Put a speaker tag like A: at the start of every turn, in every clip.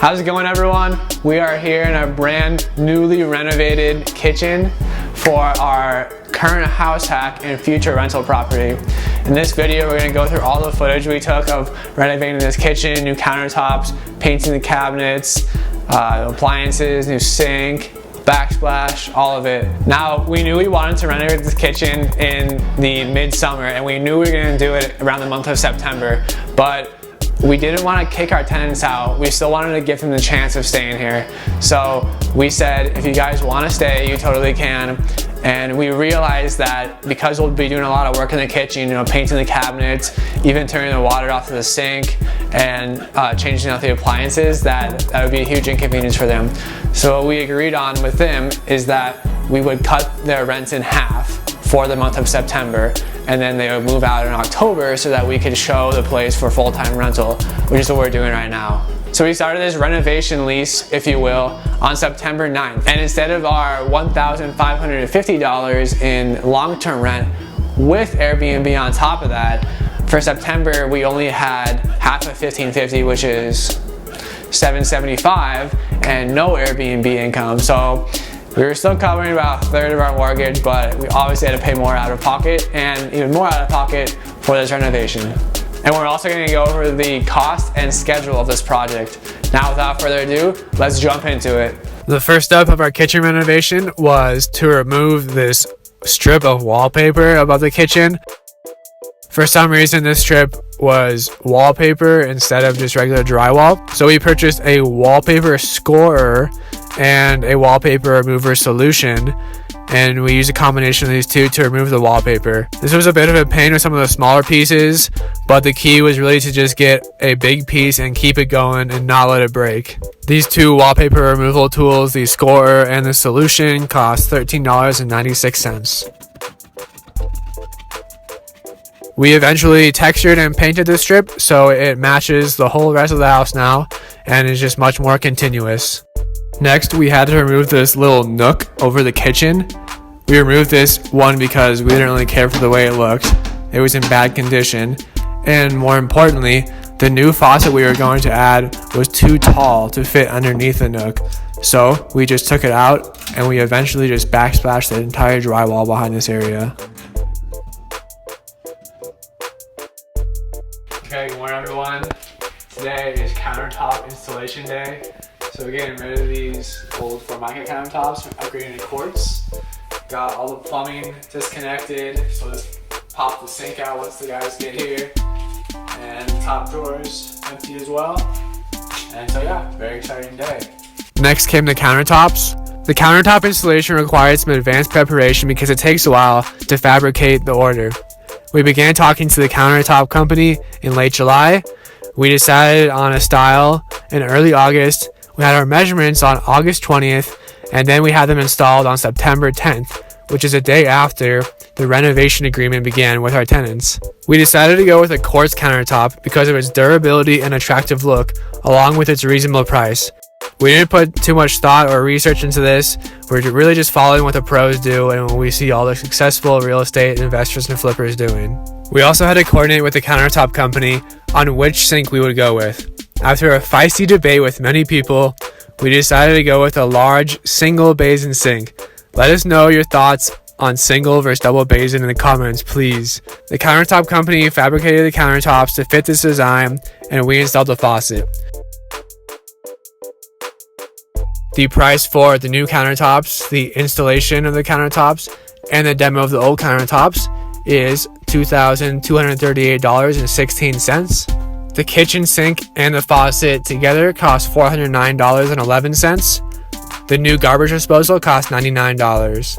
A: How's it going, everyone? We are here in our brand newly renovated kitchen for our current house hack and future rental property. In this video, we're going to go through all the footage we took of renovating this kitchen, new countertops, painting the cabinets, appliances, new sink, backsplash, all of it. Now, we knew we wanted to renovate this kitchen in the midsummer, and we knew we were going to do it around the month of September, but we didn't want to kick our tenants out. We still wanted to give them the chance of staying here. So we said, if you guys want to stay, you totally can. And we realized that because we'll be doing a lot of work in the kitchen, you know, painting the cabinets, even turning the water off to the sink, and changing out the appliances, that would be a huge inconvenience for them. So what we agreed on with them is that we would cut their rents in half for the month of September, and then they would move out in October so that we could show the place for full-time rental, which is what we're doing right now. So we started this renovation lease, if you will, on September 9th. And instead of our $1,550 in long-term rent with Airbnb on top of that, for September we only had half of $1,550, which is $775, and no Airbnb income. So we were still covering about a third of our mortgage, but we obviously had to pay more out of pocket, and even more out of pocket for this renovation. And we're also going to go over the cost and schedule of this project. Now, without further ado, let's jump into it. The first step of our kitchen renovation was to remove this strip of wallpaper above the kitchen. For some reason, this strip was wallpaper instead of just regular drywall. So we purchased a wallpaper scorer and a wallpaper remover solution, and we used a combination of these two to remove the wallpaper. This was a bit of a pain with some of the smaller pieces, but the key was really to just get a big piece and keep it going and not let it break. These two wallpaper removal tools, the scorer and the solution, cost $13.96. We eventually textured and painted the strip so it matches the whole rest of the house now and is just much more continuous. Next, we had to remove this little nook over the kitchen. We removed this one because we didn't really care for the way it looked. It was in bad condition. And more importantly, the new faucet we were going to add was too tall to fit underneath the nook. So we just took it out, and we eventually just backsplashed the entire drywall behind this area. Okay, good morning, everyone. Today is countertop installation day. So we're getting rid of these old Formica countertops, upgrading to quartz. Got all the plumbing disconnected, so let's pop the sink out once the guys get here. And the top drawers empty as well. And so yeah, very exciting day. Next came the countertops. The countertop installation required some advanced preparation because it takes a while to fabricate the order. We began talking to the countertop company in late July. We decided on a style in early August. We had our measurements on August 20th, and then we had them installed on September 10th, which is a day after the renovation agreement began with our tenants. We decided to go with a quartz countertop because of its durability and attractive look, along with its reasonable price. We didn't put too much thought or research into this. We're really just following what the pros do and what we see all the successful real estate investors and flippers doing. We also had to coordinate with the countertop company on which sink we would go with. After a feisty debate with many people, we decided to go with a large single basin sink. Let us know your thoughts on single versus double basin in the comments, please. The countertop company fabricated the countertops to fit this design, and we installed the faucet. The price for the new countertops, the installation of the countertops, and the demo of the old countertops is $2,238.16. The kitchen sink and the faucet together cost $409.11. The new garbage disposal cost $99.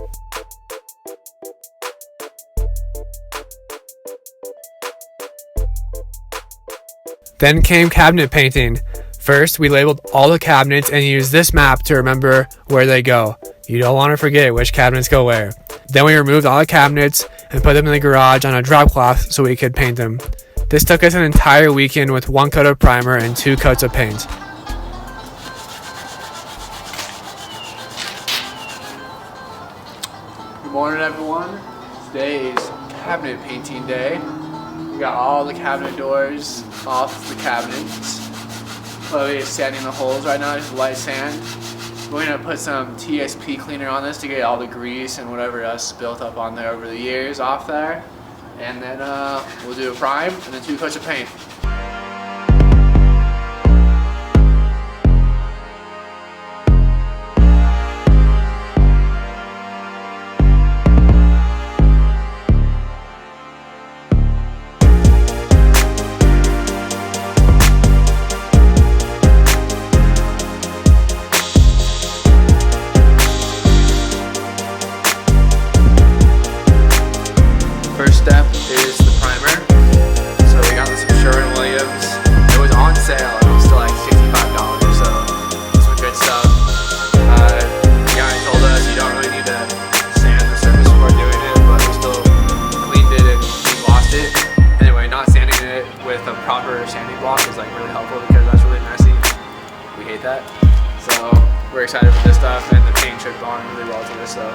A: Then came cabinet painting. First, we labeled all the cabinets and used this map to remember where they go. You don't want to forget which cabinets go where. Then we removed all the cabinets and put them in the garage on a drop cloth so we could paint them. This took us an entire weekend with 1 coat of primer and 2 coats of paint. Good morning, everyone. Today is cabinet painting day. We got all the cabinet doors off the cabinets. Chloe is sanding the holes right now, just light sand. We're gonna put some TSP cleaner on this to get all the grease and whatever else built up on there over the years off there. And then we'll do a prime and then 2 coats of paint. First step is the primer. So we got this from Sherwin-Williams. It was on sale. It was still like $65. So some good stuff. The guy told us you don't really need to sand the surface before doing it, but we still cleaned it and glossed it. Anyway, not sanding it with a proper sanding block is like really helpful because that's really messy. We hate that. So we're excited for this stuff, and the paint should bond really well to this stuff.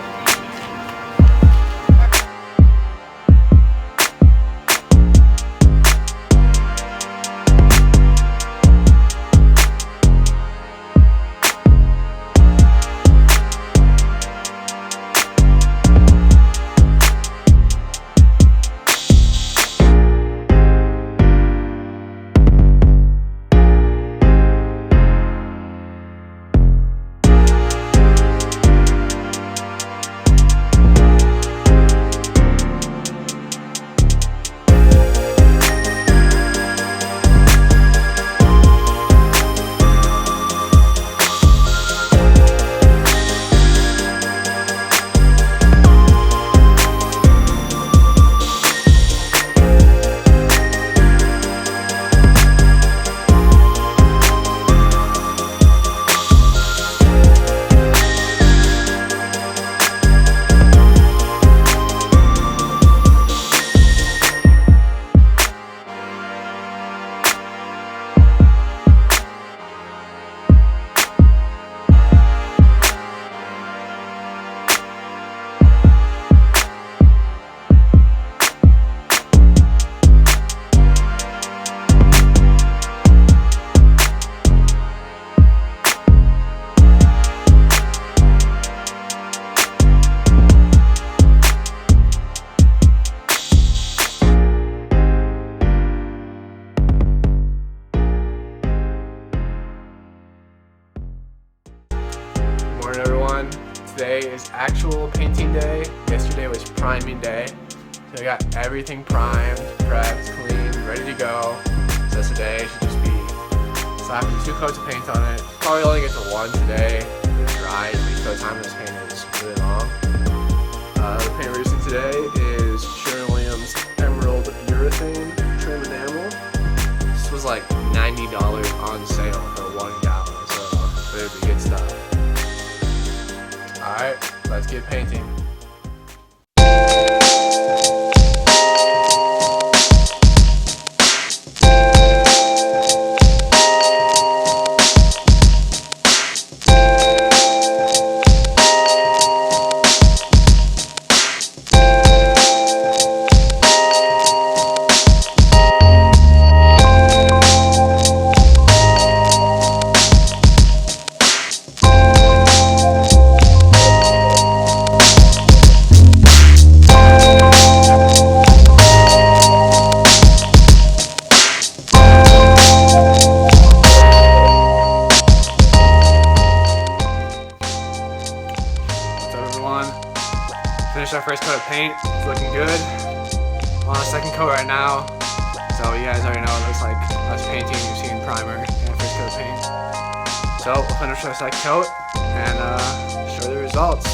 A: Morning everyone. Today is actual painting day. Yesterday was priming day. So I got everything primed, prepped, clean, ready to go. So today should just be slapping 2 coats of paint on it. Probably only get to 1 today. It's dry because the time of this paint is really long. The paint we're using today is Sherwin-Williams Emerald Urethane Trim Enamel. This was like $90 on sale for 1 gallon, so it would be good stuff. Alright, let's get painting. Finished our first coat of paint. It's looking good. I'm on a second coat right now. So you guys already know it looks like us painting. You've seen primer and first coat of paint. So we'll finish our second coat and show the results.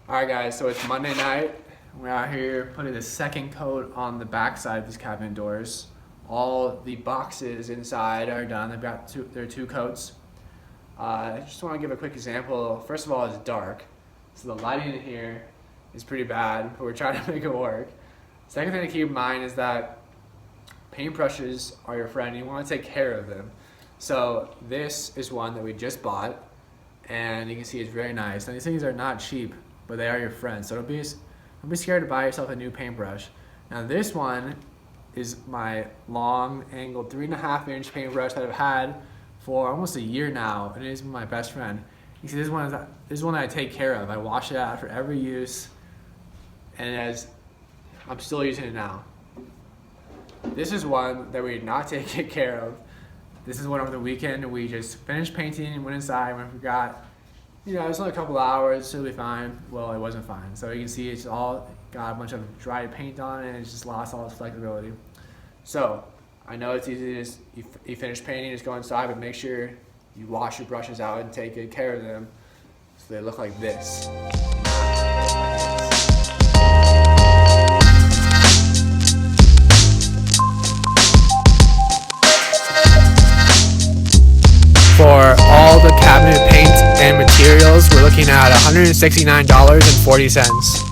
A: Alright guys, so it's Monday night. We're out here putting the second coat on the back side of these cabinet doors. All the boxes inside are done. They've got their 2 coats. I just want to give a quick example. First of all, it's dark, so the lighting in here is pretty bad, but we're trying to make it work. Second thing to keep in mind is that paintbrushes are your friend. You want to take care of them. So this is one that we just bought, and you can see it's very nice. Now these things are not cheap, but they are your friends, so don't be scared to buy yourself a new paintbrush. Now this one is my long angled 3.5-inch paintbrush that I've had for almost a year now, and it is my best friend. You see, this is one that I take care of. I wash it out for every use, and I'm still using it now. This is one that we did not take care of. This is one over the weekend. We just finished painting and went inside and we forgot. You know, it was only a couple hours, so it'll be fine. Well, it wasn't fine. So you can see it's all got a bunch of dry paint on it, and it's just lost all its flexibility. So I know it's easy to just, you finish painting, just go inside, but make sure you wash your brushes out and take good care of them so they look like this. For all the cabinet paint and materials, we're looking at $169.40.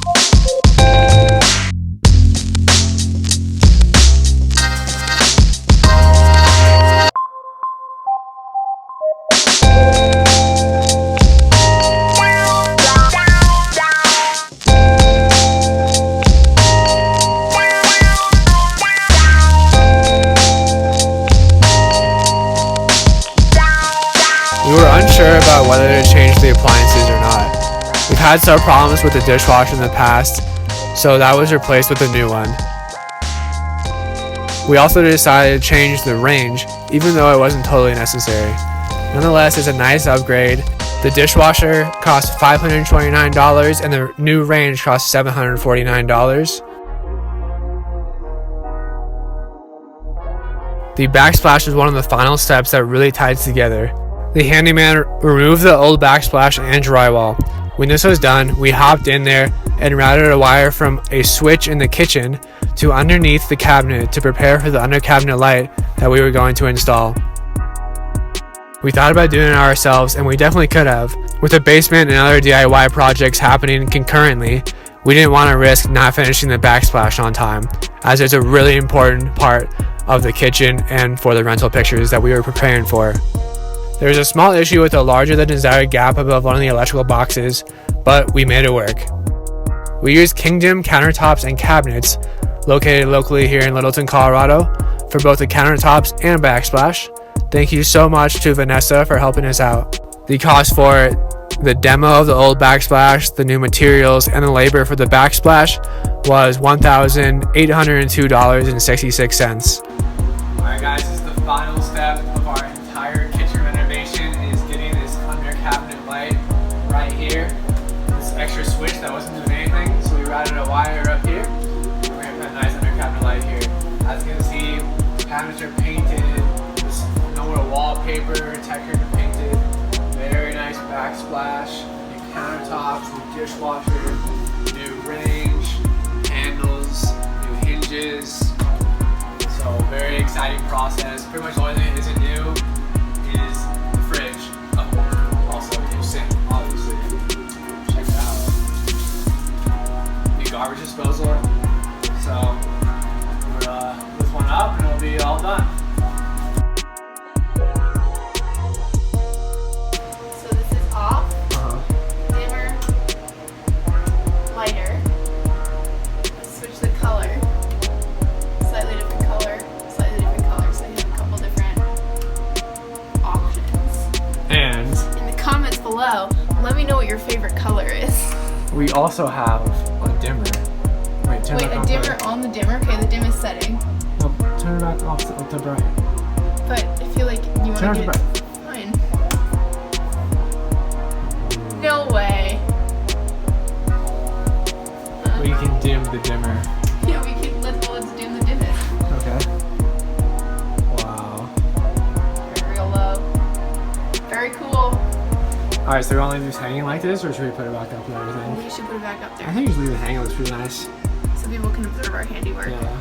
A: We were unsure about whether to change the appliances or not. We've had some problems with the dishwasher in the past, so that was replaced with a new one. We also decided to change the range, even though it wasn't totally necessary. Nonetheless, it's a nice upgrade. The dishwasher cost $529 and the new range cost $749. The backsplash was one of the final steps that really tied it together. The handyman removed the old backsplash and drywall. When this was done, we hopped in there and routed a wire from a switch in the kitchen to underneath the cabinet to prepare for the under cabinet light that we were going to install. We thought about doing it ourselves, and we definitely could have. With the basement and other DIY projects happening concurrently, we didn't want to risk not finishing the backsplash on time, as it's a really important part of the kitchen and for the rental pictures that we were preparing for. There was a small issue with a larger than desired gap above one of the electrical boxes, but we made it work. We used Kingdom countertops and cabinets located locally here in Littleton, Colorado for both the countertops and backsplash. Thank you so much to Vanessa for helping us out. The cost for the demo of the old backsplash, the new materials, and the labor for the backsplash was $1,802.66. Alright guys, this is the final step of our entire kitchen renovation, is getting this under cabinet light right here. This extra switch that wasn't doing anything, so we routed a wire up here. We're going to put a nice under cabinet light here. As you can see, the cabinets are painted, there's no more wallpaper, textured and painted. Very nice backsplash, new countertops, new dishwasher, new range, handles, new hinges. So very exciting process. Pretty much the only thing that isn't new is the fridge. Oh, also a new sink, obviously. Check it out. New garbage disposal. So we'll lift this one up and it'll be all done.
B: So this is off, dimmer, lighter. Let's switch the color. Slightly different color, so you have a couple different options.
A: And
B: in the comments below, let me know what your favorite color is.
A: we also have a dimmer. Wait, turn it back
B: a dimmer on the dimmer? Okay, the dim is setting.
A: No, turn it back off to bright.
B: But I feel like you want to get it fine. No way.
A: We can dim the dimmer.
B: Yeah, let's dim the dimmest.
A: Okay. Wow.
B: Real low. Very cool.
A: Alright, so we're only just hanging like this, or should we put it back up and everything?
B: We should put it back up there.
A: I think just leave it hanging, looks pretty nice.
B: So people can observe our handiwork.
A: Yeah.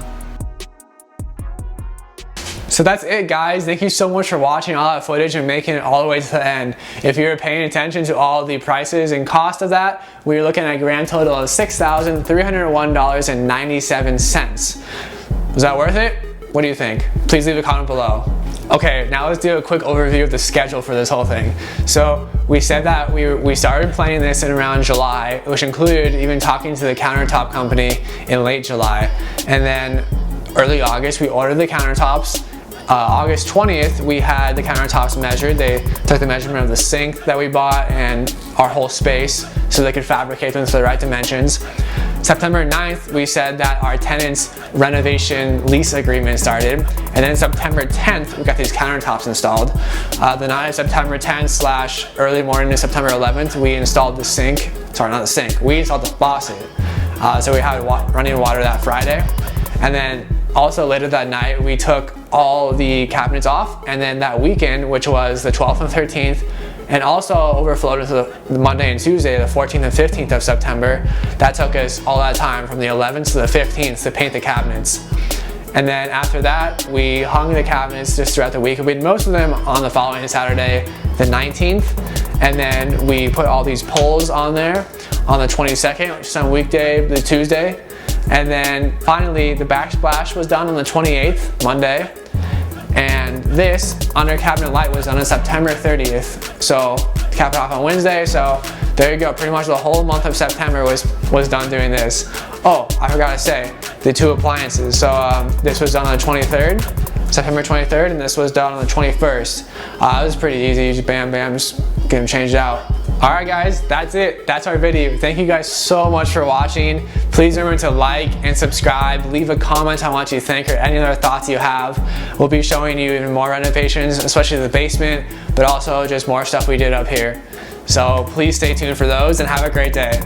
A: So that's it, guys. Thank you so much for watching all that footage and making it all the way to the end. If you were paying attention to all the prices and cost of that, we were looking at a grand total of $6,301.97. Was that worth it? What do you think? Please leave a comment below. Okay, now let's do a quick overview of the schedule for this whole thing. So we said that we started planning this in around July, which included even talking to the countertop company in late July. And then early August, we ordered the countertops. August 20th, we had the countertops measured. They took the measurement of the sink that we bought and our whole space so they could fabricate them to the right dimensions. September 9th, we said that our tenant's renovation lease agreement started. And then September 10th, we got these countertops installed. The night of September 10th / early morning of September 11th, we installed the sink. Sorry, not the sink. We installed the faucet. So we had running water that Friday. And then also later that night, we took all the cabinets off. And then that weekend, which was the 12th and 13th, and also overflowed into the Monday and Tuesday, the 14th and 15th of September. That took us all that time from the 11th to the 15th to paint the cabinets. And then after that, we hung the cabinets just throughout the week. We had most of them on the following Saturday, the 19th. And then we put all these poles on there on the 22nd, which is on weekday, the Tuesday. And then finally, the backsplash was done on the 28th, Monday. And this under cabinet light was done on September 30th. So cap it off on Wednesday. So there you go. Pretty much the whole month of September was done doing this. Oh, I forgot to say the two appliances. So this was done on the 23rd, September 23rd, and this was done on the 21st. It was pretty easy. You just bam, bam, just get them changed out. All right, guys, that's it. That's our video. Thank you guys so much for watching. Please remember to like and subscribe. Leave a comment on what you think or any other thoughts you have. We'll be showing you even more renovations, especially the basement, but also just more stuff we did up here. So please stay tuned for those and have a great day.